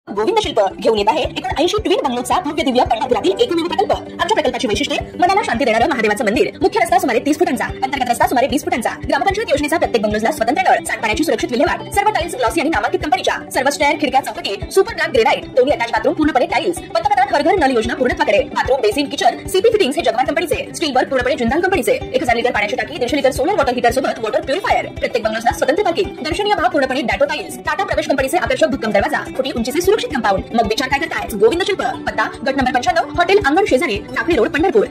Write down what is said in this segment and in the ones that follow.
गोविंद शिल्प घेऊन येत आहे 80 ट्विन बंगलोचा भव्य दिव्य पंढरपुरातील एकमेव प्रकल्प। आमच्या प्रकल्पाची वैशिष्ट्ये मनाला शांती देणारं महादेवाचं मंदिर, मुख्य रस्ता सुमारे 30 फुटांचा, अंतर्गत रस्ता सुमारे 20 फुटांचा, ग्रामपंचायत योजनेचा प्रत्येक बंगलोजला स्वतंत्र नळ, सांडपाण्याची सुरक्षित विल्हेवाट, सर्व टाइल्स ग्लॉसी आणि नामांकित कंपनीच्या, सर्व स्टेअर खिडक्या चौकटी सुपर ग्लास ग्रेनाइट, दोन्ही अटॅच बाथरूम पूर्णपणे टाइल्स, पंतप्रधान हर घर नळ योजना पूर्णत्वाकडे, bathroom basin kitchen CP fittings हे जगवार कंपनीचे, स्टील वर्क पूर्णपणे जिंदाल कंपनीचे, 1000 लिटर पाण्याची टाकी, 150 लिटर सोलर वॉटर हीटर सोबत वॉटर प्युरिफायर, प्रत्येक बंगलोजला स्वतंत्र पार्किंग, दर्शनीय भाग पूर्णपणे डॅटो टाइल्स, टाटा प्रवेश कंपनीचे आकर्षक भक्कम दरवाजा, खोटी उंचीचे सुरक्षित कंपाऊंड। मग विचार काय करताय? गोविंद शिल्प, पत्ता गट नंबर 95, हॉटेल अंगण शेजारी, टाकळी रोड, पंढरपूर।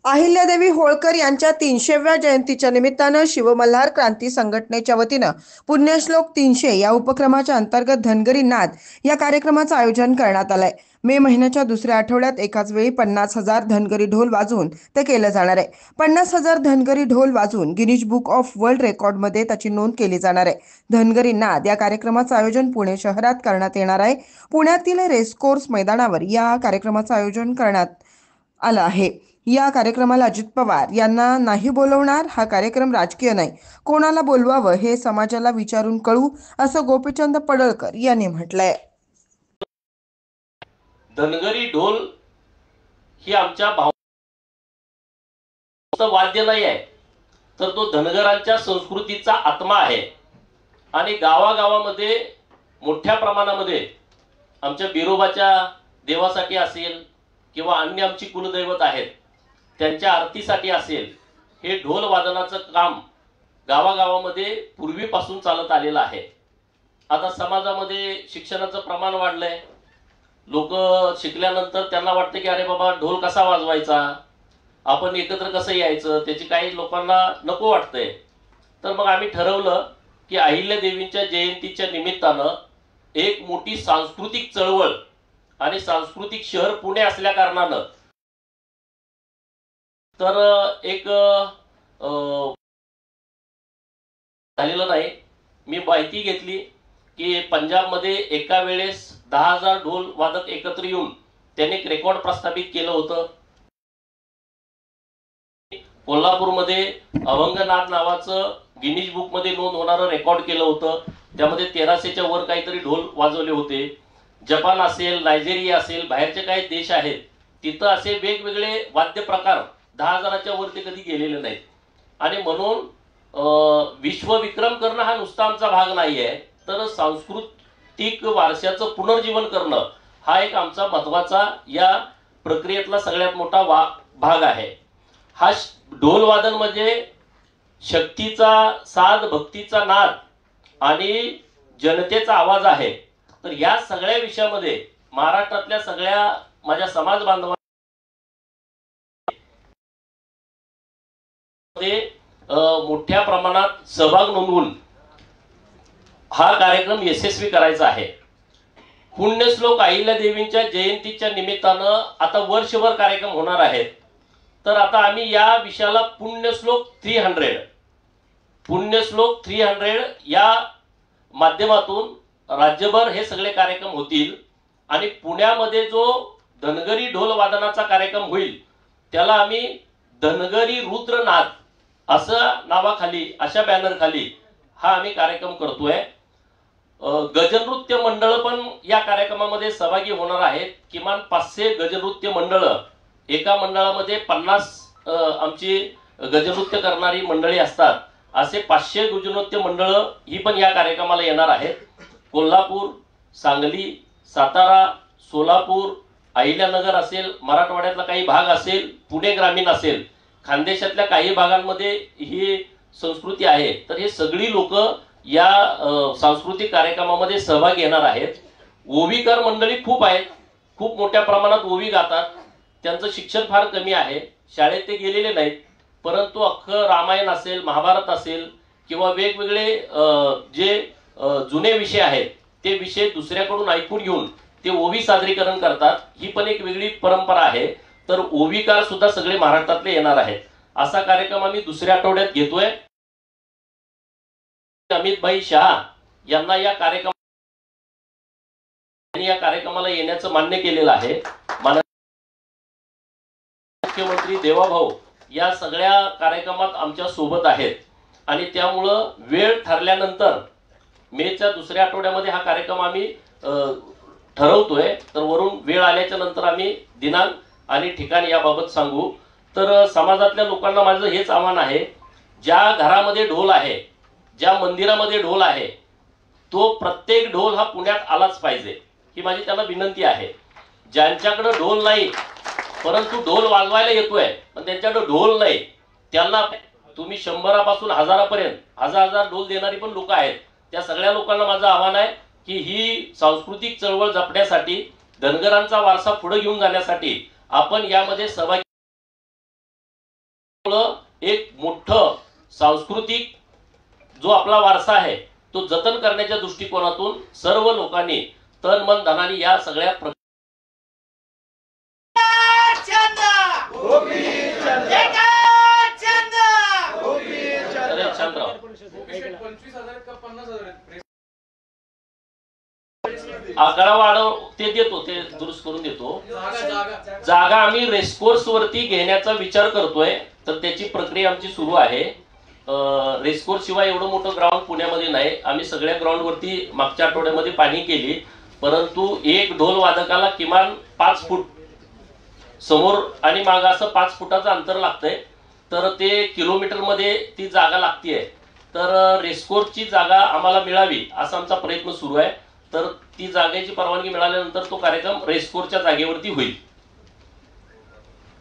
अहिल्यादेवी होळकर यांच्या 300व्या जयंतीच्या निमित्तानं शिवमल्हार क्रांती संघटनेच्या वतीनं पुण्यश्लोक 300 या उपक्रमाच्या अंतर्गत धनगरी नाद या कार्यक्रमाचं आयोजन करण्यात आलंय। मे महिन्याच्या दुसऱ्या आठवड्यात एकाच वेळी 50,000 धनगरी ढोल वाजवून ते केलं जाणार आहे। 50,000 धनगरी ढोल वाजवून गिनीज बुक ऑफ वर्ल्ड रेकॉर्डमध्ये त्याची नोंद केली जाणार आहे। धनगरी नाद या कार्यक्रमाचं आयोजन पुणे शहरात करण्यात येणार आहे। पुण्यातील रेसकोर्स मैदानावर या कार्यक्रमाचं आयोजन करण्यात आलं आहे। या कार्यक्रमाला अजित पवार यांना नाही बोलवणार, हा कार्यक्रम राजकीय नाही, कोणाला बोलवावं हे समाजाला विचारून कळू, असं गोपीचंद पडळकर यांनी म्हटलंय। धनगरी ढोल ही आमच्या वाद्य नाही आहे, तर तो धनगरांच्या संस्कृतीचा आत्मा आहे। आणि गावागावामध्ये मोठ्या प्रमाणामध्ये आमच्या बिरोबाच्या देवासाठी असेल किंवा अन्य आमची कुलदैवत आहेत त्यांच्या आरतीसाठी असेल, हे ढोल वादनाचं काम गावागावामध्ये पूर्वीपासून चालत आलेलं आहे। आता समाजामध्ये शिक्षणाचं प्रमाण वाढलंय, लोक शिकल्यानंतर त्यांना वाटतं की अरे बाबा ढोल कसा वाजवायचा, आपण एकत्र कसं यायचं, त्याची काही लोकांना नको वाटतंय। तर मग आम्ही ठरवलं की अहिल्यादेवींच्या जयंतीच्या निमित्तानं एक मोठी सांस्कृतिक चळवळ आणि सांस्कृतिक शहर पुणे असल्या कारणानं तर एक झालेलं नाही। मी माहिती घेतली की पंजाबमध्ये एका वेळेस 10,000 ढोल वादक एकत्र येऊन त्यांनी एक रेकॉर्ड प्रस्थापित केलं होतं। कोल्हापूरमध्ये अभंगनाद नावाचं गिनीज बुक मध्ये नोंद होणारं रेकॉर्ड केलं होतं, त्यामध्ये 1300च्या वर काहीतरी ढोल वाजवले होते। जपान असेल, नायजेरिया असेल, बाहेरचे काही देश आहेत तिथं असे वेगवेगळे वाद्य प्रकार 10,000च्या वरती कधी गेलेले नाहीत। आणि म्हणून विश्वविक्रम करणं हा नुसता आमचा भाग नाही आहे, तर सांस्कृतिक वारशाचं पुनर्जीवन करणं हा एक आमचा महत्त्वाचा या प्रक्रियेतला सगळ्यात मोठा भाग आहे। हा ढोल वादन म्हणजे शक्तीचा साध, भक्तीचा नाद आणि जनतेचा आवाज आहे। तर या सगळ्या विषयामध्ये महाराष्ट्रातल्या सगळ्या माझ्या समाज बांधवांमध्ये मोठ्या प्रमाणात सहभाग नोंदवून हा कार्यक्रम यशस्वी करायचा आहे। पुण्यश्लोक अहिल्यादेवींच्या जयंतीच्या निमित्तानं आता वर्षभर कार्यक्रम होणार आहेत। तर आता आम्ही या विषयाला पुण्यश्लोक 300 या माध्यमातून राज्यभर हे सगळे कार्यक्रम होतील। आणि पुण्यामध्ये जो धनगरी ढोल वादनाचा कार्यक्रम होईल त्याला आम्ही धनगरी रुद्रनाद असं नावाखाली, अशा बॅनर खाली हा आम्ही कार्यक्रम करतोय। गजनृत्य मंडळ पण या कार्यक्रमामध्ये सहभागी होणार आहेत। किमान 500 गजनृत्य मंडळ, एका मंडळामध्ये 50 आमची गजनृत्य करणारी मंडळी असतात, असे 500 गजनृत्य मंडळ ही पण या कार्यक्रमाला येणार आहेत। कोल्हापूर, सांगली, सातारा, सोलापूर, अहिल्यानगर असेल, मराठवाड्यातला काही भाग असेल, पुणे ग्रामीण असेल, खानदेशातल्या काही भागांमध्ये ही संस्कृती आहे। तर हे सगळी लोक या सांस्कृतिक कार्यक्रमामध्ये सहभागी येणार आहेत। ओवीकर मंडळी खूप आहेत, खूप मोठ्या प्रमाणात ओवी गातात, त्यांचं शिक्षण फार कमी आहे, शाळेत ते गेलेले नाहीत, परंतु अख्खं रामायण असेल, महाभारत असेल किंवा वेगवेगळे जे जुने विषय आहेत ते विषय दुसऱ्याकडून ऐकून घेऊन ते ओवी सादरीकरण करतात। ही पण एक वेगळी परंपरा आहे। तर ओवीकार सुद्धा सगळे महाराष्ट्रातले येणार आहेत। असा कार्यक्रम आम्ही दुसऱ्या आठवड्यात घेतोय। अमित भाई शाह यांना या कार्यक्रमाला येण्याचं मान्य केलेलं आहे। मुख्यमंत्री देवाभाऊ या सगळ्या कार्यक्रमात आमच्या सोबत आहेत आणि त्यामुळं वेळ ठरल्यानंतर मेच्या दुसऱ्या आठवड्यामध्ये हा कार्यक्रम आम्ही ठरवतोय, तर वरून वेळ आल्याच्या नंतर आम्ही दिनांक आणि ठिकाण याबाबत सांगू. तर समाजातल्या लोकांना माझं हेच आव्हान आहे, ज्या घरामध्ये ढोल आहे, ज्या मंदिरामध्ये ढोल आहे, तो प्रत्येक ढोल हा पुण्यात आलाच पाहिजे, ही माझी त्यांना विनंती आहे. ज्यांच्याकडे ढोल नाही परंतु ढोल वाजवायला येतोय पण त्यांच्याकडे ढोल नाही, त्यांना तुम्ही 100 पासून 1000 पर्यंत हजार ढोल देणारी पण लोक आहेत. त्या सगळ्या लोकांना माझं आव्हान आहे की ही सांस्कृतिक चळवळ जपण्यासाठी, धनगरांचा वारसा पुढे घेऊन जाण्यासाठी आपण यामध्ये सहभागी. एक मोठं सांस्कृतिक जो आपला वारसा आहे तो जतन करण्याच्या दृष्टिकोनातून सर्व लोकांनी तन मन धनाने या सगळ्या आकडा वाढव ते देतो, ते दुरुस्त करून देतो. जागा आम्ही रेसकोर्स वरती घेण्याचा विचार करतोय, तर त्याची प्रक्रिया आमची सुरू आहे. रेसकोर्स शिवाय एवढं मोठं ग्राउंड पुण्यामध्ये नाही. आम्ही सगळ्या ग्राउंड वरती मागच्या आठवड्यामध्ये पाहणी केली, परंतु एक ढोल वादकाला किमान 5 फूट समोर आणि माग असं 5 फुटाचं अंतर लागतंय. तर ते किलोमीटर मध्ये ती जागा लागतीये. तर रेसकोर्सची जागा आम्हाला मिळावी असा आमचा प्रयत्न सुरू आहे. तर ती जागेची परवानगी मिळाल्यानंतर तो कार्यक्रम रेसकोर्सच्या जागेवरती होईल.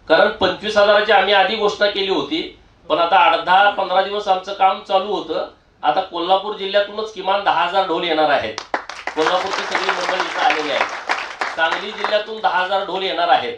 कारण 25,000ची आम्ही आधी घोषणा केली होती, पण आता 8-10-15 दिवस आमचं काम चालू होतं. आता कोल्हापूर जिल्ह्यातूनच किमान 10,000 ढोल येणार आहेत. कोल्हापूरची सगळी मंडळी इथं आलेली आहे. सांगली जिल्ह्यातून 10,000 ढोल येणार आहेत.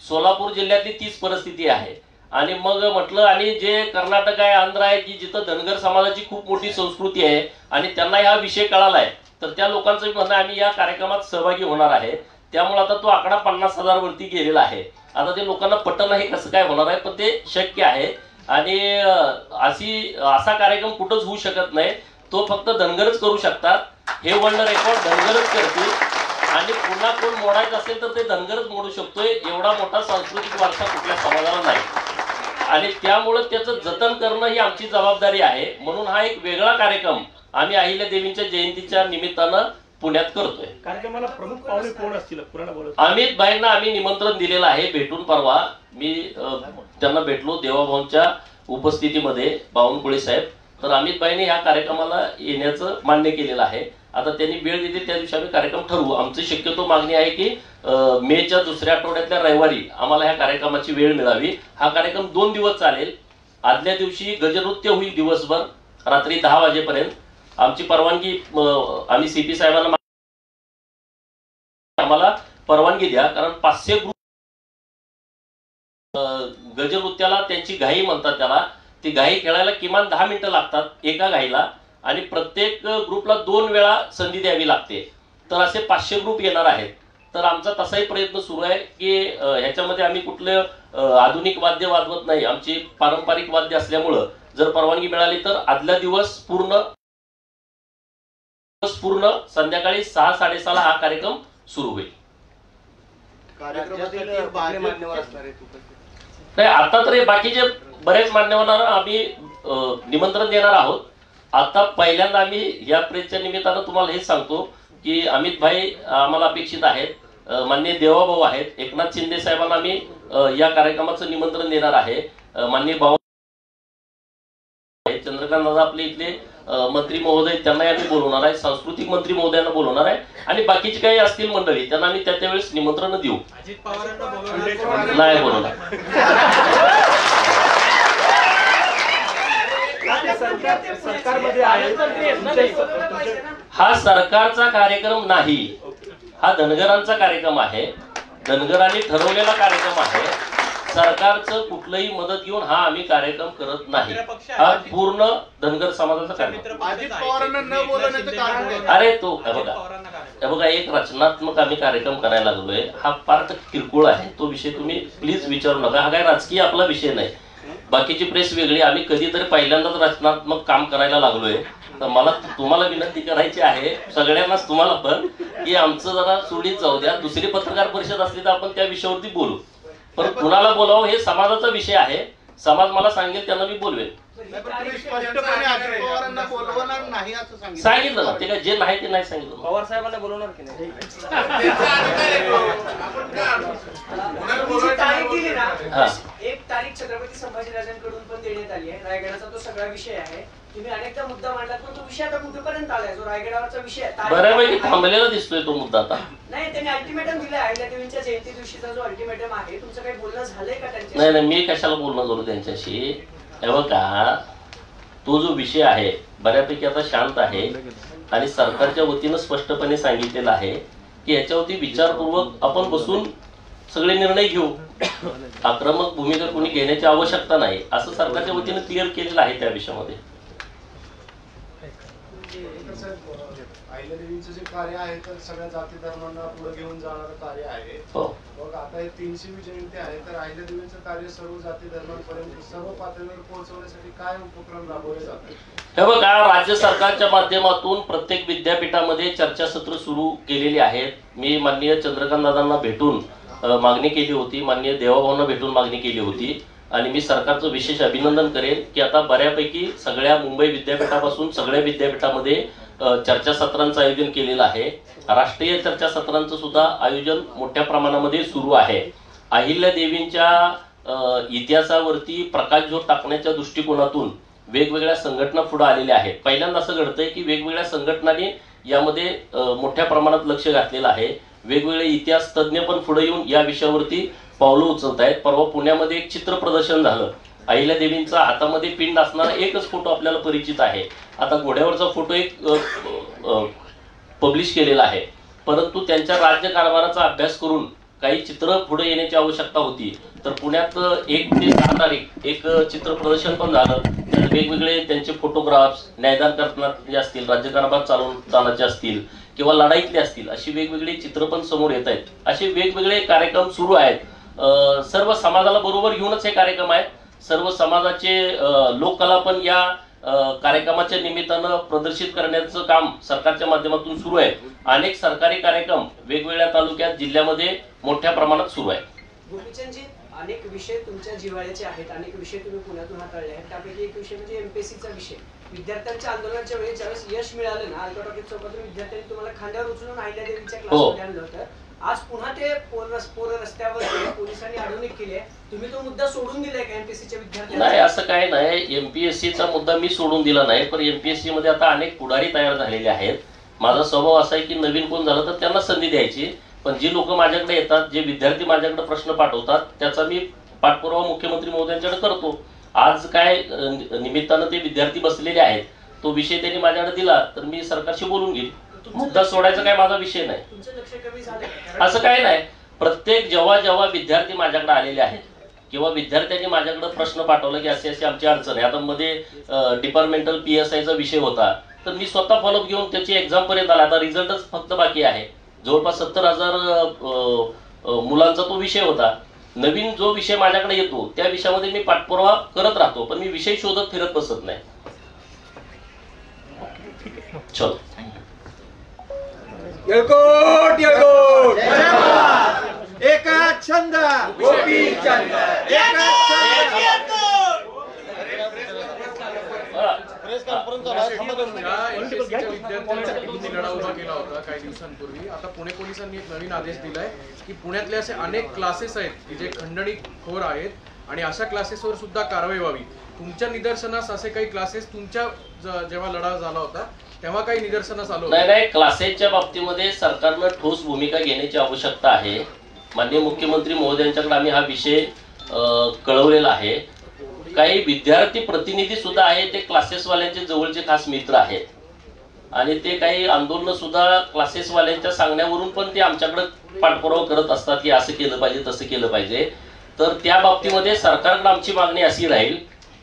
सोलापूर जिल्ह्यातली तीच परिस्थिती आहे. आणि मग म्हटलं, आणि जे कर्नाटक आहे, आंध्र आहे, की जिथं धनगर समाजाची खूप मोठी संस्कृती आहे आणि त्यांना हा विषय कळालाय, तर त्या लोकांचं म्हणणं आम्ही या कार्यक्रमात सहभागी होणार आहे. त्यामुळे आता तो आकडा 50,000 वरती गेलेला आहे. आता ते लोकांना पटन नाही कसं काय होणार आहे, पण ते शक्य आहे. आणि असा कार्यक्रम कुठंच होऊ शकत नाही. तो फक्त धनगरच करू शकतात. हे वर्ल्ड रेकॉर्ड धनगरच करतील. आणि पुन्हा कोण मोडायचं असेल तर ते धनगरच मोडू शकतोय. एवढा मोठा सांस्कृतिक वारसा कुठल्या समाजाला नाही. आणि त्यामुळे त्याचं जतन करणं ही आमची जबाबदारी आहे. म्हणून हा एक वेगळा कार्यक्रम आम्ही अहिल्या देवींच्या जयंतीच्या निमित्तानं पुण्यात करतोय. कार्यक्रमाला प्रमुख पाहुणे कोण असतील? अमित भाईंना आम्ही निमंत्रण दिलेलं आहे. भेटून परवा मी त्यांना भेटलो देवाभाऊंच्या उपस्थितीमध्ये, बावनकुळे साहेब. तर अमित भाईंनी ह्या कार्यक्रमाला येण्याचं मान्य केलेलं आहे. आता त्यांनी वेळ दिली त्या दिवशी आम्ही कार्यक्रम ठरवू. आमची शक्यतो मागणी आहे की मेच्या दुसऱ्या आठवड्यातल्या रविवारी आम्हाला ह्या कार्यक्रमाची वेळ मिळावी. हा कार्यक्रम 2 दिवस चालेल. आदल्या दिवशी गजनृत्य होईल दिवसभर, रात्री 10 वाजेपर्यंत. आमची परवानगी आम्ही सीपी साहेबांना आम्हाला परवानगी द्या, कारण 500 ग्रुप गजनृत्याला त्यांची घाई म्हणतात त्याला. ती घाई खेळायला किमान 10 मिनिटं लागतात एका घाईला, आणि प्रत्येक ग्रुपला 2 वेळा संधी द्यावी लागते. तर असे 500 ग्रुप येणार आहेत. तर आमचा तसाही प्रयत्न सुरू आहे की ह्याच्यामध्ये आम्ही कुठले आधुनिक वाद्य वाजवत नाही. आमची पारंपरिक वाद्य असल्यामुळं जर परवानगी मिळाली तर आदल्या दिवस पूर्ण संध्याकाळी 6-6:30 हा कार्यक्रम सुरू होईल. नाही, आता तर बाकीचे बरेच मान्यवरांना आम्ही निमंत्रण देणार आहोत. आता पहिल्यांदा आम्ही या प्रेसच्या निमित्तानं तुम्हाला हेच सांगतो की अमित भाई आम्हाला अपेक्षित आहेत. माननीय देवाभाऊ आहेत. एकनाथ शिंदे साहेबांना आम्ही या कार्यक्रमाचं निमंत्रण देणार आहे. माननीय भाऊ चंद्रकांत दादा आपले इथले मंत्री महोदय, त्यांनाही आम्ही बोलवणार आहे. सांस्कृतिक मंत्री महोदयांना बोलवणार आहे. आणि बाकीचे काही असतील मंडळी त्यांना आम्ही त्या वेळेस निमंत्रण देऊ. नाही बोलवणार. हा सरकारचा कार्यक्रम नाही, हा धनगरांचा कार्यक्रम आहे. धनगरांनी ठरवलेला कार्यक्रम आहे. सरकारचं कुठलंही मदत घेऊन हा आम्ही कार्यक्रम करत नाही. हा पूर्ण धनगर समाजाचा कार्यक्रम. अरे तो बघा एक रचनात्मक आम्ही कार्यक्रम करायला लागलोय. हा पार्ट किरकोळ आहे. तो विषय तुम्ही प्लीज विचारू नका. हा काय राजकीय आपला विषय नाही. बाकीची प्रेस वेगळी. आम्ही कधीतरी पहिल्यांदाच रचनात्मक काम करायला लागलोय. तर मला तुम्हाला विनंती करायची आहे, सगळ्यांनाच तुम्हाला पण, की आमचं जरा सुडीत जाऊ द्या. दुसरी पत्रकार परिषद असली तर आपण त्या विषयावरती बोलू. पण कुणाला बोलावं हे समाजाचा विषय आहे. समाज मला सांगेल त्यांना मी बोलवेल. सांगितलं ना ते काय जे नाही ते नाही सांगितलं. पवार साहेबांना बोलवणार की नाही? एक तारीख छत्रपती संभाजीराजांकडून पण देण्यात आली आहे. रायगडाचा तो सगळा विषय आहे. तुम्ही अनेकदा मुद्दा मांडला पण तो विषय आता कुठेपर्यंत आलाय? जो रायगडावरचा विषय बऱ्यापैकी थांबलेला दिसतोय तो मुद्दा आता. नाही, त्यांनी अल्टिमेटम दिलाय. अहिल्यादेवींच्या जयंती दिवशीचा जो अल्टिमेटम आहे, तुमचं काही बोलणं झालंय का त्यांच्याशी? नाही, मी कशाला बोलणं करू त्यांच्याशी. हे बघा, तो जो विषय आहे बऱ्यापैकी आता शांत आहे आणि सरकारच्या वतीनं स्पष्टपणे सांगितलेलं आहे की याच्यावरती विचारपूर्वक आपण बसून सगळे निर्णय घेऊ. आक्रमक भूमिका कोणी घेण्याची आवश्यकता नाही असं सरकारच्या वतीनं क्लिअर केलेलं आहे त्या विषयामध्ये. अहिल्यादेवींचं जे कार्य आहे तर सगळ्या जाती धर्मांना पुढे घेऊन जाणारं कार्य आहे. मग आता हे 300वी जयंती आहे तर अहिल्यादेवींचं कार्य सर्व जाती धर्मांपर्यंत सर्व पातळीवर पोहोचवण्यासाठी काय उपक्रम राबवले जातात? हे बघा, राज्य सरकारच्या माध्यमातून प्रत्येक विद्यापीठामध्ये चर्चासत्र सुरू केलेली आहेत. मी माननीय चंद्रकांत दादांना भेटून मागणी केली होती, माननीय देवाभाऊंना भेटून मागणी केली होती आणि मी सरकारचं विशेष अभिनंदन करेन की आता बऱ्यापैकी सगळ्या मुंबई विद्यापीठापासून सगळ्या विद्यापीठामध्ये चर्चासत्रांचं आयोजन केलेलं आहे. राष्ट्रीय चर्चासत्रांचं सुद्धा आयोजन मोठ्या प्रमाणामध्ये सुरू आहे. अहिल्यादेवींच्या इतिहासावरती प्रकाशझोत टाकण्याच्या दृष्टिकोनातून वेगवेगळ्या संघटना पुढे आलेल्या आहेत. पहिल्यांदा असं घडतंय की वेगवेगळ्या संघटनांनी यामध्ये मोठ्या प्रमाणात लक्ष घातलेलं आहे. वेगवेगळे इतिहास तज्ज्ञ पण पुढे येऊन या विषयावरती पावलं उचलत आहेत. परवा पुण्यामध्ये एक चित्र प्रदर्शन झालं. अहिल्यादेवींचा हातामध्ये पिंड असणारा एकच फोटो आपल्याला परिचित आहे. आता घोड्यावरचा फोटो एक पब्लिश केलेला आहे, परंतु त्यांच्या राज्यकारभाराचा अभ्यास करून काही चित्र पुढे येण्याची आवश्यकता होती. तर पुण्यात 1 ते 6 तारीख एक चित्र प्रदर्शन पण झालं. त्यात वेगवेगळे त्यांचे फोटोग्राफ्स न्यायदान करण्याचे असतील, राज्यकारभार चालवण्याचे असतील किंवा लढाईतले असतील, अशी वेगवेगळी चित्र पण समोर येत आहेत. असे वेगवेगळे कार्यक्रम सुरू आहेत. सर्व समाजाला बरोबर घेऊनच हे कार्यक्रम आहेत. सर्व समाजाचे लोककला पण या कार्यक्रमाच्या निमित्तानं प्रदर्शित करण्याचं काम सरकारच्या माध्यमातून सुरू आहे. अनेक सरकारी कार्यक्रम वेगवेगळ्या तालुक्यात जिल्ह्यामध्ये मोठ्या प्रमाणात सुरू आहे. गोपीचंदजी, अनेक विषय तुमच्या जिव्हाळ्याचे आहेत, अनेक विषय तुम्ही पुण्यातून हाताळले आहेत. त्यापैकी एक विषय म्हणजे एमपीएससीचा विषय. विद्यार्थ्यांच्या आंदोलनाच्या वेळी ज्यावेळेस यश मिळालं ना, अल्टोटॉकिक चौकातून विद्यार्थ्यांनी तुम्हाला खांद्यावर उचलून अहिल्यादेवीच्या क्लासमध्ये आणलं होतं. आज पुन्हा ते पोर रस्त्यावर पोलिसांनी अडवणूक केली आहे. तुम्ही तो मुद्दा सोडून दिलाय का एमपीएससीच्या विद्यार्थ्यांना? नाही, असं काही नाही. एमपीएससीचा मुद्दा मी सोडून दिला नाही, पण एमपीएससी मध्ये आता अनेक पुढारी तयार झालेले आहेत. माझा स्वभाव असा आहे की नवीन कोण झालं तर त्यांना संधी द्यायची. पण जी लोक माझ्याकडे येतात, जे विद्यार्थी माझ्याकडे प्रश्न पाठवतात, त्याचा मी पाठपुरावा मुख्यमंत्री महोदयांच्याकडे करतो. आज काय निमित्तानं ते विद्यार्थी बसलेले आहेत, तो विषय त्यांनी माझ्याकडे दिला तर मी सरकारशी बोलून घेईल. मुद्दा सोडायचा काय माझा विषय नाही. असं काय नाही. प्रत्येक जेव्हा विद्यार्थी माझ्याकडे आलेले आहेत किंवा विद्यार्थ्यांनी माझ्याकडे प्रश्न पाठवला की असे आमची अडचण आहे. आता मध्ये डिपार्टमेंटल PSIचा विषय होता, तर मी स्वतः फॉलोअप घेऊन त्याची एक्झाम पर्यंत आला. आता रिझल्टच फक्त बाकी आहे. जवळपास 70,000 मुलांचा तो विषय होता. नवीन जो विषय माझ्याकडे येतो त्या विषयामध्ये मी पाठपुरावा करत राहतो, पण मी विषय शोधत फिरत बसत नाही. चलो. येळकोट येळकोट एका छंद गोपीचंद एका छंद. विद्यार्थ्यांसाठी लढा उभा केला होता काही दिवसांपूर्वी. आता पुणे पोलिसांनी एक नवीन आदेश दिलाय की पुण्यातले असे अनेक क्लासेस आहेत की जे खंडणीखोर आहेत आणि अशा क्लासेसवर सुद्धा कारवाई व्हावी. तुमच्या निदर्शनास असे काही क्लासेस तुमच्या जेव्हा लढा झाला होता तेव्हा काही निदर्शनास आलो? नाही, क्लासेसच्या बाबतीमध्ये सरकारनं ठोस भूमिका घेण्याची आवश्यकता आहे. माननीय मुख्यमंत्री महोदयांच्याकडे आम्ही हा विषय कळवलेला आहे. काही विद्यार्थी प्रतिनिधी सुद्धा आहेत, ते क्लासेसवाल्यांचे जवळचे खास मित्र आहेत आणि ते काही आंदोलन सुद्धा क्लासेसवाल्यांच्या सांगण्यावरून पण ते आमच्याकडे पाठपुरावा करत असतात की असं केलं पाहिजे, तसं केलं पाहिजे. तर त्या बाबतीमध्ये सरकारकडे आमची मागणी अशी राहील,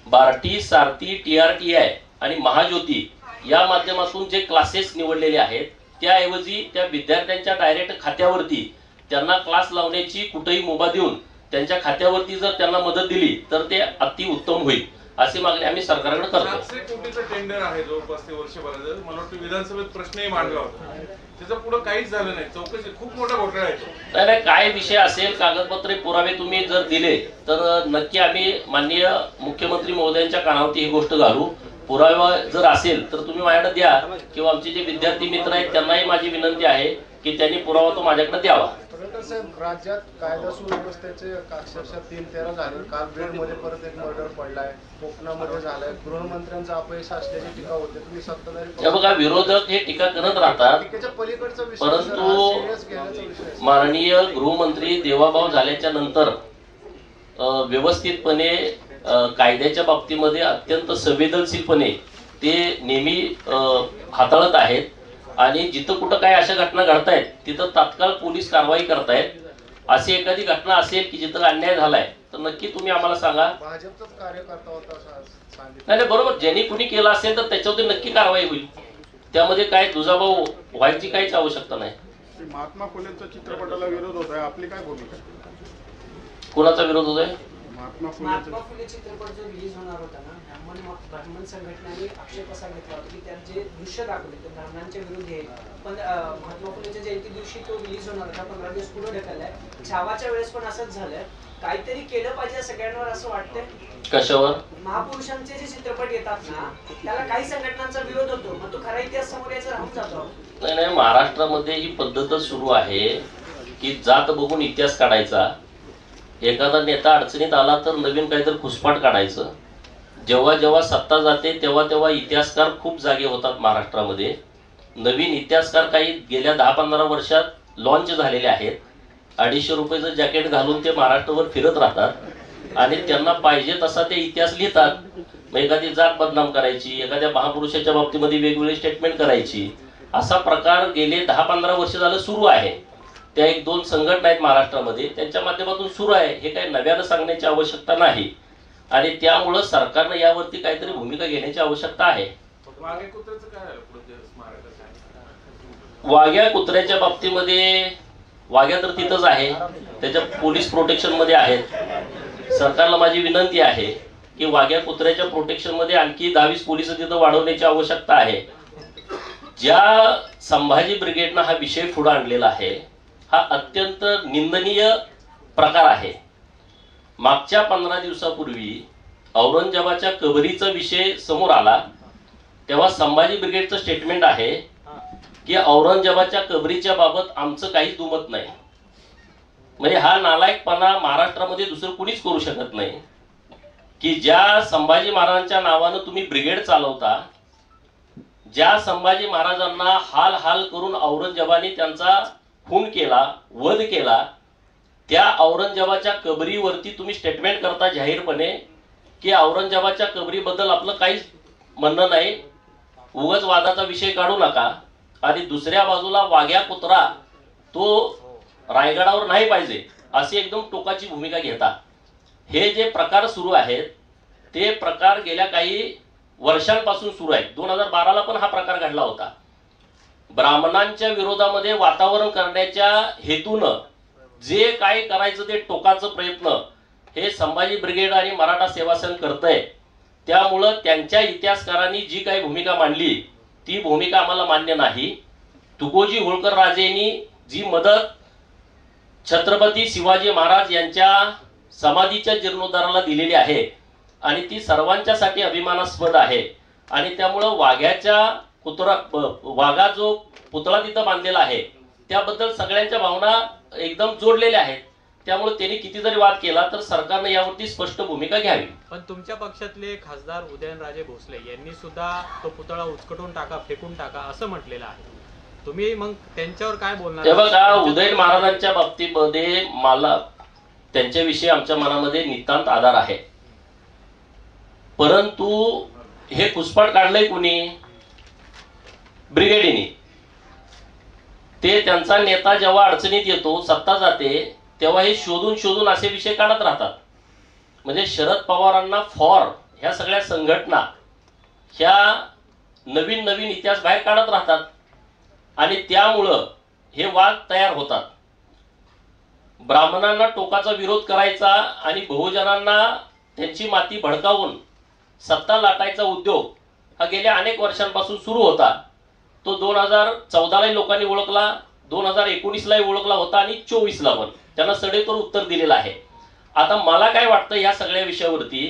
बार्टी, सारथी, TRTI आणि महाज्योती या माध्यमातून जे क्लासेस निवडलेले आहेत त्याऐवजी त्या विद्यार्थ्यांच्या डायरेक्ट खात्यावरती त्यांना क्लास लावण्याची कुठेही मुभा देऊन त्यांच्या खात्यावरती जर त्यांना मदत दिली तर ते अति उत्तम होईल. अशी मागणी आम्ही सरकारकडे करतो. 700 कोटीचं टेंडर आहे जवळपास ते वर्षभराचं. मला वाटतं विधानसभेत प्रश्नही मांडला होता, त्याचं पुढे काहीच झालं नाही. चौकशी खूप मोठा घोटाळा आहे. नाही, काय विषय असेल, कागदपत्रे पुरावे तुम्ही जर दिले तर नक्की आम्ही माननीय मुख्यमंत्री महोदयांच्या कानावरती ही गोष्ट घालू. पुरावा जर असेल तर तुम्ही माझ्याकडे द्या, किंवा आमचे जे विद्यार्थी मित्र आहेत त्यांनाही माझी विनंती आहे की त्यांनी पुरावा तो माझ्याकडे द्यावा. साहेब, राज्यात कायदा सुव्यवस्थेचे अक्षरशः 3-13 झाले. काल बीडमध्ये परत एक मर्डर पडलाय, कोकणामध्ये झालाय. गृहमंत्र्यांचं अपयश असल्याची टीका होते. तुम्ही सत्ताधारी बघा, विरोधक हे टीका करत राहतात, टीकेच्या पलीकडचा विषय, परंतु माननीय गृहमंत्री देवाभाऊ झाल्याच्या नंतर व्यवस्थितपणे कायद्याच्या बाबतीमध्ये अत्यंत संवेदनशीलपणे ते नेहमी हाताळत आहेत. आणि जिथं कुठं काय अशा घटना घडतायत तिथं तात्काळ पोलीस कारवाई करतायत. अशी एखादी घटना असेल की जिथं अन्याय झालाय तर नक्की तुम्ही आम्हाला सांगा. भाजपचाच कार्यकर्ता होता नाही, बरोबर, ज्यांनी कुणी केलं असेल तर त्याच्यावरती नक्की कारवाई होईल. त्यामध्ये काय दुजाभाव व्हायची काहीच आवश्यकता नाही. महात्मा फुलेंचा चित्रपटाला विरोध होत आहे, आपली काय भूमिका? कोणाचा विरोध होतोय? महात्मा फुले चित्रपट जो रिलीज होणार होता ना, ब्राह्मण संघटनेने आक्षेप असा घेतला होता की त्यात जे दृश्य दाखवले ते ब्राह्मणांच्या विरुद्ध आहे. पण महात्मा फुलेच्या जयंती दिवशी तो रिलीज होणार होता, 15 दिवस पुढे ढकललाय. छावाच्या वेळेस पण असंच झालंय. काहीतरी केलं पाहिजे सगळ्यांवर असं वाटतंय. कशावर? महापुरुषांचे जे चित्रपट येतात ना, त्याला काही संघटनांचा विरोध होतो, मग तो खरा इतिहास समोर यायचा राहून जातो. नाही, महाराष्ट्रामध्ये ही पद्धतच सुरू आहे की जात बघून इतिहास काढायचा. एखादा नेता अडचणीत आला तर नवीन काहीतरी खुसपाट काढायचं. जेव्हा जेव्हा सत्ता जाते तेव्हा तेव्हा इतिहासकार खूप जागे होतात महाराष्ट्रामध्ये. नवीन इतिहासकार काही गेल्या 10-15 वर्षात लॉन्च झालेले आहेत. 250 रुपयाचं जॅकेट घालून ते महाराष्ट्रावर फिरत राहतात आणि त्यांना पाहिजे तसा ते इतिहास लिहितात. मग एखादी जात बदनाम करायची, एखाद्या महापुरुषाच्या बाबतीमध्ये वेगवेगळी स्टेटमेंट करायची, असा प्रकार गेले 10-15 वर्ष झालं सुरू आहे. त्या 1-2 संघटना आहेत महाराष्ट्रामध्ये, त्यांच्या माध्यमातून सुरू आहे. हे काही नव्यानं सांगण्याची आवश्यकता नाही आणि त्यामुळं सरकारनं यावरती काहीतरी भूमिका घेण्याची आवश्यकता आहे. वाघ्या कुत्र्याच्या बाबतीमध्ये वाघ्या तर तिथंच आहे, त्याच्या पोलीस प्रोटेक्शन मध्ये आहेत. सरकारला माझी विनंती आहे की वाघ्या कुत्र्याच्या प्रोटेक्शन मध्ये आणखी 10-20 पोलीस तिथं वाढवण्याची आवश्यकता आहे. ज्या संभाजी ब्रिगेडनं हा विषय पुढे आणलेला आहे हा अत्यंत निंदनीय प्रकार आहे. मागच्या 15 दिवसापूर्वी औरंगजेबाच्या कबरीचा विषय समोर आला तेव्हा संभाजी ब्रिगेडचं स्टेटमेंट आहे की औरंगजेबाच्या कबरीच्या बाबत आमचं काहीच दुमत नाही. म्हणजे हा नालायकपणा महाराष्ट्रामध्ये दुसरं कुणीच करू शकत नाही की ज्या संभाजी महाराजांच्या नावानं तुम्ही ब्रिगेड चालवता, ज्या संभाजी महाराजांना हाल हाल करून औरंगजेबाने त्यांचा खून केला, वध केला, त्या औरंगजेबाच्या कबरीवरती तुम्ही स्टेटमेंट करता जाहीरपणे की औरंगजेबाच्या कबरीबद्दल आपलं काहीच म्हणणं नाही, उगाच वादाचा विषय काढू नका. आणि दुसऱ्या बाजूला वाघ्या कुत्रा तो रायगडावर नाही पाहिजे अशी एकदम टोकाची भूमिका घेता. हे जे प्रकार सुरू आहेत ते प्रकार गेल्या काही वर्षांपासून सुरू आहेत. 2012ला पण हा प्रकार घडला होता. ब्राह्मणांच्या विरोधामध्ये वातावरण करण्याच्या हेतूनं जे काय करायचं ते टोकाचं प्रयत्न हे संभाजी ब्रिगेड आणि मराठा सेवा संघ करतंय. त्यामुळं त्यांच्या इतिहासकारांनी जी काही भूमिका मांडली ती भूमिका आम्हाला मान्य नाही. तुकोजी होळकर राजेंनी जी मदत छत्रपती शिवाजी महाराज यांच्या समाधीच्या जीर्णोद्धाराला दिलेली आहे आणि ती सर्वांच्यासाठी अभिमानास्पद आहे. आणि त्यामुळं वाघा जो पुतळा तिथं बांधलेला आहे त्याबद्दल सगळ्यांच्या भावना एकदम जोडलेल्या आहेत. त्यामुळे त्यांनी किती जरी वाद केला तर सरकारने यावरती स्पष्ट भूमिका घ्यावी. पण तुमच्या पक्षातले खासदार उदयनराजे भोसले यांनी सुद्धा तो पुतळा उचकटून टाका, फेकून टाका असं म्हटलेलं आहे. तुम्ही मग त्यांच्यावर काय बोलणार? बघा, उदयन महाराजांच्या बाबतीमध्ये मला त्यांच्याविषयी आमच्या मनामध्ये नितांत आदर आहे. परंतु हे घुसपाट काढलंय कुणी? ब्रिगेडीने. ते त्यांचा नेता जेव्हा अडचणीत येतो, सत्ता जाते, तेव्हा हे शोधून शोधून असे विषय काढत राहतात. म्हणजे शरद पवारांना फॉर ह्या सगळ्या संघटना ह्या नवीन नवीन इतिहास बाहेर काढत राहतात आणि त्यामुळं हे वाद तयार होतात. ब्राह्मणांना टोकाचा विरोध करायचा आणि बहुजनांना त्यांची माती भडकावून सत्ता लाटायचा उद्योग हा गेल्या अनेक वर्षांपासून सुरू होता. तो 2014ला लोकांनी ओळखला, 2019ला ओळखला होता आणि 24ला पण त्यांना सडेतोड उत्तर दिलेलं आहे. आता मला काय वाटतं या सगळ्या विषयावरती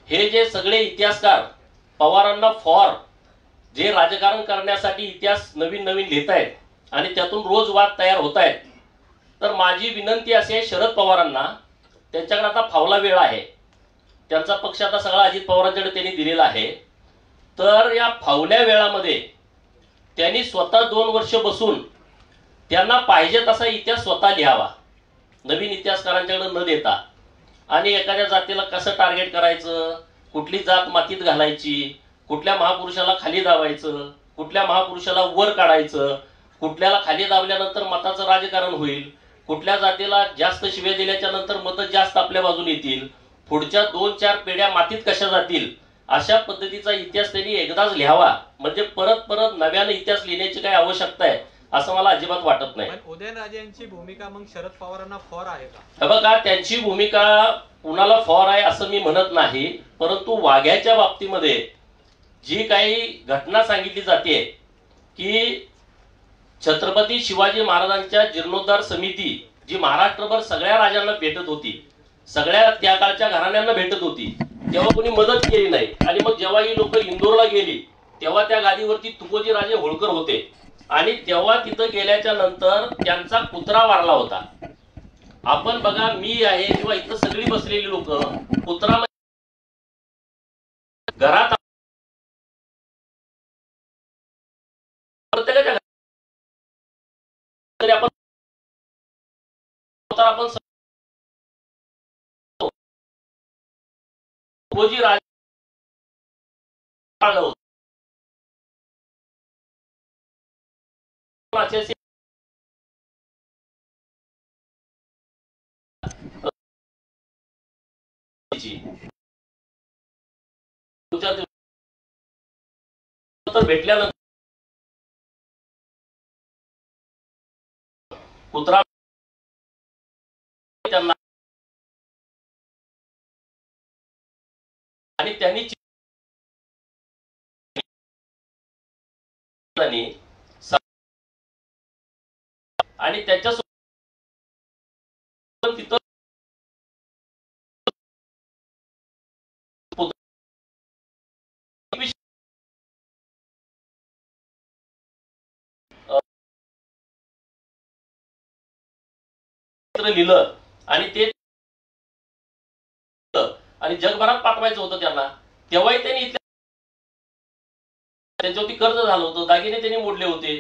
हे जे सगळे इतिहासकार पवारांना फॉर जे राजकारण करण्यासाठी इतिहास नवीन नवीन लिहित आहेत आणि त्यातून रोज वाद तयार होत आहेत, तर माझी विनंती अशी आहे शरद पवारांना, त्यांच्याकडे आता फावला वेळ आहे, त्यांचा पक्ष आता सगळा अजित पवारांकडे त्यांनी दिलेला आहे. तर या फावल्या वेळामध्ये त्यांनी स्वतः 2 वर्ष बसून त्यांना पाहिजे तसा इतिहास स्वतः लिहावा, नवीन इतिहासकारांच्याकडे न देता. आणि एखाद्या जातीला कसं टार्गेट करायचं, कुठली जात मातीत घालायची, कुठल्या महापुरुषाला खाली दाबायचं, कुठल्या महापुरुषाला वर काढायचं, कुठल्याला खाली दाबल्यानंतर मताचं राजकारण होईल, कुठल्या जातीला जास्त शिव्या दिल्याच्या नंतर मतं जास्त आपल्या बाजूने येतील, पुढच्या 2-4 पिढ्या मातीत कशा जातील, अशा पद्धतीचा इतिहास त्यांनी एकदाच लिहावा. म्हणजे परत परत नव्याने इतिहास लिहिण्याची काही आवश्यकता आहे असं मला अजिबात वाटत नाही. उदयनराजे यांची भूमिका मग शरद पवारांना फॉर आहे का? बघा, त्यांची भूमिका कुणाला फॉर आहे असं मी म्हणत नाही, परंतु वाघ्याच्या बाबतीमध्ये जी काही घटना सांगितली जाते की छत्रपती शिवाजी महाराजांच्या जीर्णोद्धार समिती जी महाराष्ट्रभर सगळ्या राजांना भेटत होती, सगळ्या त्या काळच्या घराण्यांना भेटत होती, तेव्हा कोणी मदत केली नाही. आणि मग जेव्हा ही लोक इंदोरला गेली तेव्हा त्या गादीवरती तुकोजी राजे होळकर होते आणि तेव्हा तिथं गेल्याच्या नंतर त्यांचा कुत्रा वारला होता. आपण बघा, मी आहे किंवा इथं सगळी बसलेली लोक कुत्रा घरात प्रत्येकाच्या घरी आपण तुकोजी राजे भेटल्यानंतर कुत्रा त्यांना आणि त्यांनी आणि त्याच्यासोबत तिथं लिहिलं आणि ते आणि जगभरात पाठवायचं होतं त्यांना. तेव्हाही त्यांनी त्यांच्यावरती कर्ज झालं होतं, दागिने त्यांनी मोडले होते.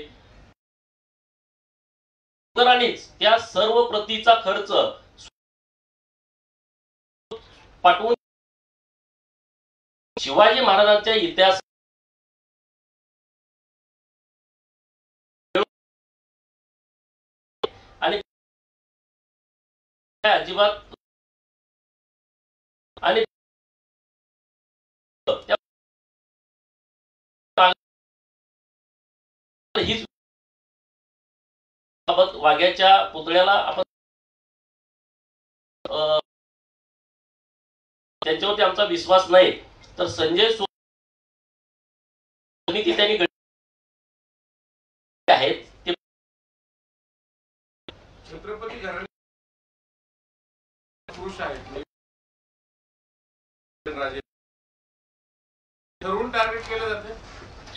त्या सर्व प्रतीचा खर्च पाठवून शिवाजी महाराजांच्या इतिहास आणि अजिबात आणि हीच बाबत वाघ्याच्या पुतळ्याला आपण त्यांच्यावरती आमचा विश्वास नाही, तर संजय समिती त्यांनी आहेत ते छत्रपती घराणे पुरुष आहेत ठरवून टार्गेट केलं जाते.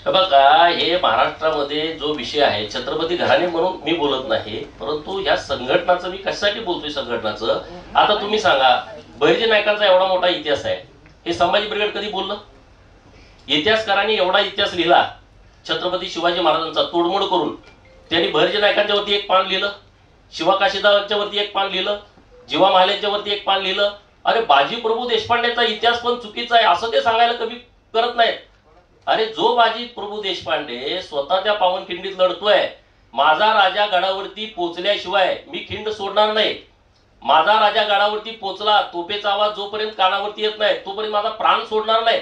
बघा, हे महाराष्ट्रामध्ये जो विषय आहे छत्रपती घराणे म्हणून मी बोलत नाही, परंतु ह्या संघटनाचं मी कशासाठी बोलतोय संघटनाचं. आता तुम्ही सांगा, बहिर्जी नायकांचा एवढा मोठा इतिहास आहे, हे संभाजी ब्रिगेड कधी बोललं? इतिहासकारांनी एवढा इतिहास लिहिला छत्रपती शिवाजी महाराजांचा तोडमोड करून. त्यांनी बहिर्जी नायकांच्या वरती एक पान लिहिलं, शिवा काशीदारांच्या वरती एक पान लिहिलं, जीवा महालेंच्या वरती एक पान लिहिलं. अरे बाजी प्रभू देशपांडेचा इतिहास पण चुकीचा आहे असं ते सांगायला कमी करत नाहीत. अरे जो बाजी प्रभू देशपांडे स्वतः त्या पावनखिंडीत लढतोय, माझा राजा गडावरती पोचल्याशिवाय मी खिंड सोडणार नाही, माझा राजा गडावरती पोचला, तोफेचा आवाज जोपर्यंत कानावरती येत नाही तोपर्यंत माझा प्राण सोडणार नाही.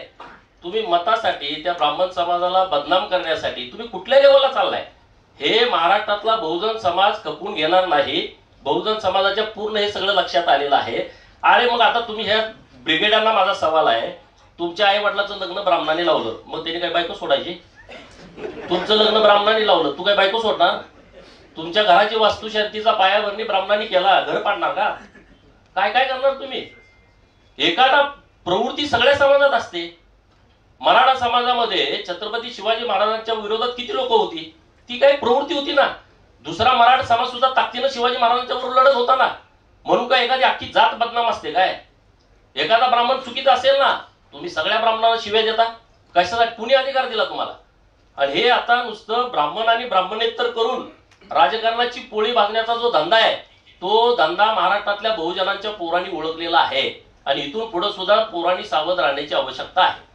तुम्ही मतासाठी त्या ब्राह्मण समाजाला बदनाम करण्यासाठी तुम्ही कुठल्या लेवलला चाललाय? हे महाराष्ट्रातला बहुजन समाज खपून घेणार नाही. बहुजन समाजाच्या पूर्ण हे सगळं लक्षात आलेलं आहे. अरे मग आता तुम्ही ह्या ब्रिगेडांना माझा सवाल आहे, तुमच्या आई वडिलाचं लग्न ब्राह्मणाने लावलं, मग त्याने काय बायको सोडायची? तुमचं लग्न ब्राह्मणाने लावलं, तू काय बायको सोडणार? तुमच्या घराची वास्तुशांतीचा पायाभरणी ब्राह्मणाने केला, घर पाडणार का? काय काय करणार तुम्ही? एखादा प्रवृत्ती सगळ्या समाजात असते. मराठा समाजामध्ये छत्रपती शिवाजी महाराजांच्या विरोधात किती लोक होती? ती काही प्रवृत्ती होती ना. दुसरा मराठा समाज सुद्धा ताकदीनं शिवाजी महाराजांच्या बरोबर लढत होता ना. म्हणून काय एखादी अख्खी जात बदनाम असते काय? एखादा ब्राह्मण चुकीचा असेल ना, तुम्ही सगळ्या ब्राह्मणांना शिव्या देता कशासाठी? कुणी अधिकार दिला तुम्हाला? आणि हे आता नुसतं ब्राह्मण आणि ब्राह्मणेतर करून राजकारणाची पोळी भाजण्याचा जो धंदा आहे, तो धंदा महाराष्ट्रातल्या बहुजनांच्या पोरांनी ओळखलेला आहे. आणि इथून पुढे सुद्धा पोरांनी सावध राहण्याची आवश्यकता आहे.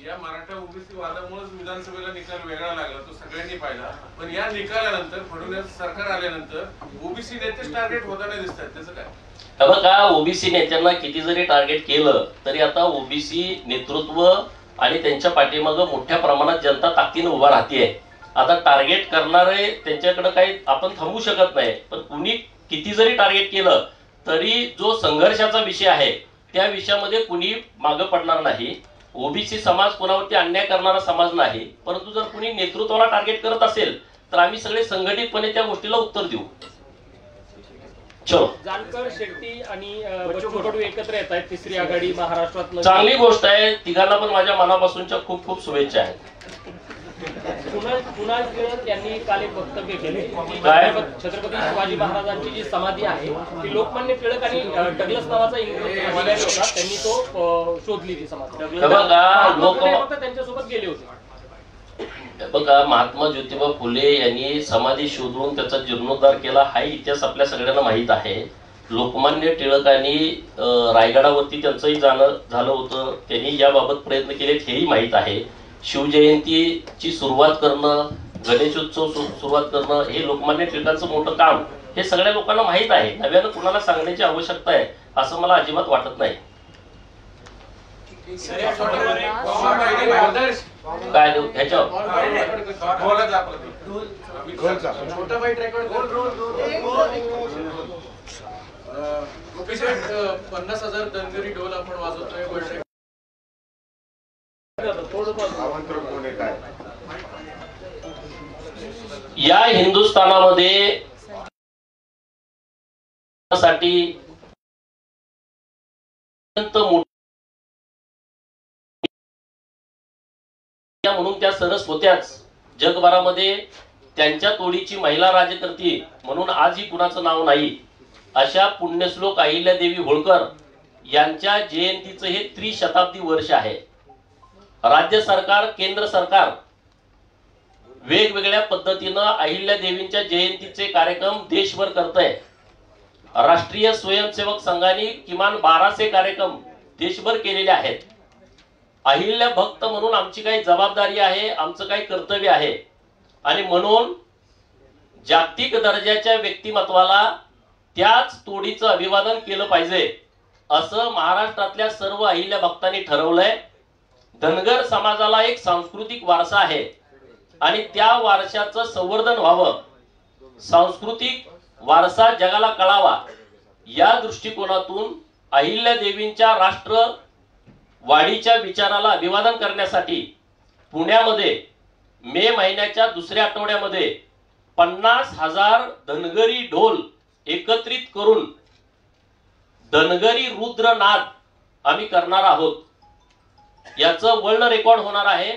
या मराठा ओबीसी वादामुळेच विधानसभेला निकाल वेगळा लागला, तो सगळ्यांनी पाहिला. पण या निकालानंतर फडणवीस सरकार आल्यानंतर ओबीसी नेतेच टार्गेट होताना दिसतात, त्याचं काय? बघा, ओबीसी नेत्यांना किती जरी टार्गेट केलं तरी आता ओबीसी नेतृत्व आणि त्यांच्या पाठीमागं मोठ्या प्रमाणात जनता ताकदीनं उभा राहते. आता टार्गेट करणारे त्यांच्याकडे काही आपण थांबू शकत नाही. पण कुणी किती जरी टार्गेट केलं तरी जो संघर्षाचा विषय आहे त्या विषयामध्ये कुणी मागं पडणार नाही. ओबीसी समाज कोणावरती अन्याय करणारा समाज नाही. परंतु जर कुणी नेतृत्वाला टार्गेट करत असेल तर आम्ही सगळे संघटितपणे त्या गोष्टीला उत्तर देऊ. चलो, जानकर, शेट्टी आणि बच्चू कडू एकत्र येत आहेत, तिसरी आघाडी महाराष्ट्रात. चांगली गोष्ट आहे. तिघांना पण माझ्या मनापासूनच्या खूप खूप शुभेच्छा आहेत. कुणाल खेमत यांनी काल एक वक्तव्य केले की काय? छत्रपती शिवाजी महाराजांची जी समाधी आहे ती लोकमान्य टिळक आणि डगलस नावाचा इंग्रज होता, त्यांनी तो शोधली ती समाधी. फक्त त्यांच्यासोबत गेले होते. बघा, महात्मा ज्योतिबा फुले यांनी समाधी शोधून त्याचा जीर्णोद्धार केला हा इतिहास आपल्या सगळ्यांना माहीत आहे. लोकमान्य टिळकांनी रायगडावरती त्यांचंही जाणं झालं होतं, त्यांनी याबाबत प्रयत्न केलेत हेही माहीत आहे. शिवजयंतीची सुरुवात करणं, गणेशोत्सव सुरुवात करणं हे लोकमान्य टिळकांचं मोठं काम, हे सगळ्या लोकांना माहीत आहे. नव्यानं कुणाला सांगण्याची आवश्यकता आहे असं मला अजिबात वाटत नाही. काय ह्याच्यावर ऑफिसर 50,000 धनगरी ढोल आपण वाजवतोय. या हिंदुस्थानामध्ये म्हणून त्या सरस होत्याच. जगभरामध्ये त्यांच्या तोडीची महिला राज्यकर्ती म्हणून आजही कुणाचं नाव नाही. अशा पुण्यश्लोक अहिल्यादेवी होळकर यांच्या जयंतीचं हे त्रिशताब्दी वर्ष आहे. राज्य सरकार, केंद्र सरकार वेगवेगळ्या पद्धतीनं अहिल्यादेवींच्या जयंतीचे कार्यक्रम देशभर करतंय. राष्ट्रीय स्वयंसेवक संघाने किमान 1200 कार्यक्रम देशभर केलेले आहेत. अहिल्या भक्त म्हणून आमची काही जबाबदारी आहे, आमचं काही कर्तव्य आहे. आणि म्हणून जागतिक दर्जाच्या व्यक्तिमत्वाला त्याच तोडीचं अभिवादन केलं पाहिजे असं महाराष्ट्रातल्या सर्व अहिल्या भक्तांनी ठरवलंय. धनगर समाजाला एक सांस्कृतिक वारसा आहे आणि त्या वारशाचं संवर्धन व्हावं, सांस्कृतिक वारसा जगाला कळावा, या दृष्टिकोनातून अहिल्यादेवींच्या राष्ट्र वाढीच्या विचाराला अभिवादन करण्यासाठी पुण्यामध्ये मे महिन्याच्या दुसऱ्या आठवड्यामध्ये 50,000 धनगरी ढोल एकत्रित करून धनगरी रुद्रनाद आम्ही करणार आहोत. याचं वर्ल्ड रेकॉर्ड होणार आहे,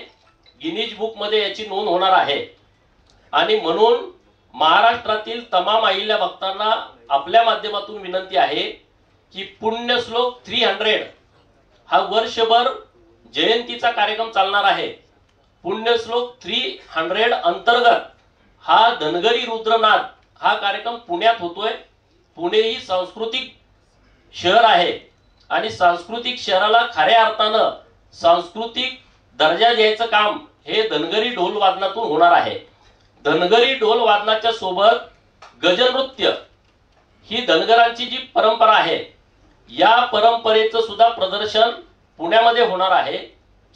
गिनीज बुक मध्ये याची नोंद होणार आहे. आणि म्हणून महाराष्ट्रातील तमाम अहिल्या भक्तांना आपल्या माध्यमातून विनंती आहे की पुण्यश्लोक 300 हा वर्षभर जयंतीचा कार्यक्रम चालणार आहे. पुण्यश्लोक 300 अंतर्गत हा धनगरी रुद्रनाद हा कार्यक्रम पुण्यात होतोय. पुणे ही सांस्कृतिक शहर आहे आणि सांस्कृतिक शहराला खऱ्या अर्थानं सांस्कृतिक दर्जा द्यायचं काम हे धनगरी ढोल वादनातून होणार आहे. धनगरी ढोल वादनाच्या सोबत गजनृत्य ही धनगरांची जी परंपरा आहे, या परंपरेचं सुद्धा प्रदर्शन पुण्यामध्ये होणार आहे.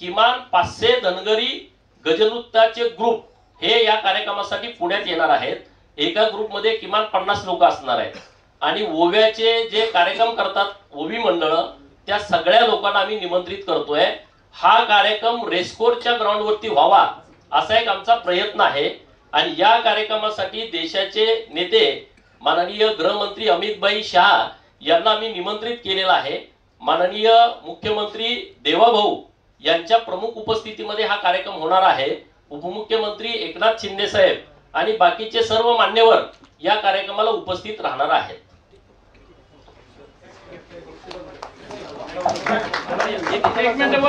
किमान 500 धनगरी गजनृत्याचे ग्रुप हे या कार्यक्रमासाठी पुण्यात येणार आहेत. एका ग्रुपमध्ये किमान 50 लोक असणार आहेत. आणि ओव्याचे जे कार्यक्रम करतात ओवी मंडळ, त्या सगळ्या लोकांना आम्ही निमंत्रित करतोय. हा कार्यक्रम रेस्कोरच्या ग्राउंडवरती व्हावा असा एक आमचा प्रयत्न आहे आणि या कार्यक्रमासाठी देशाचे नेते माननीय गृहमंत्री अमित शहा यांना आम्ही निमंत्रित केलेला आहे. माननीय मुख्यमंत्री देवाभाऊ यांच्या प्रमुख उपस्थितीमध्ये हा कार्यक्रम होणार आहे. उपमुख्यमंत्री एकनाथ शिंदे साहेब आणि बाकीचे सर्व मान्यवर या कार्यक्रमाला उपस्थित राहणार आहेत. एक मिनिट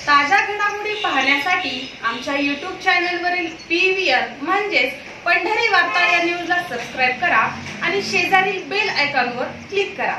ताज्या घडामोडी पाहण्यासाठी आमच्या YouTube चॅनलवरील PVR म्हणजेच पंढरी वार्ता या न्यूजला सबस्क्राईब करा आणि शेजारील बेल आयकॉनवर क्लिक करा.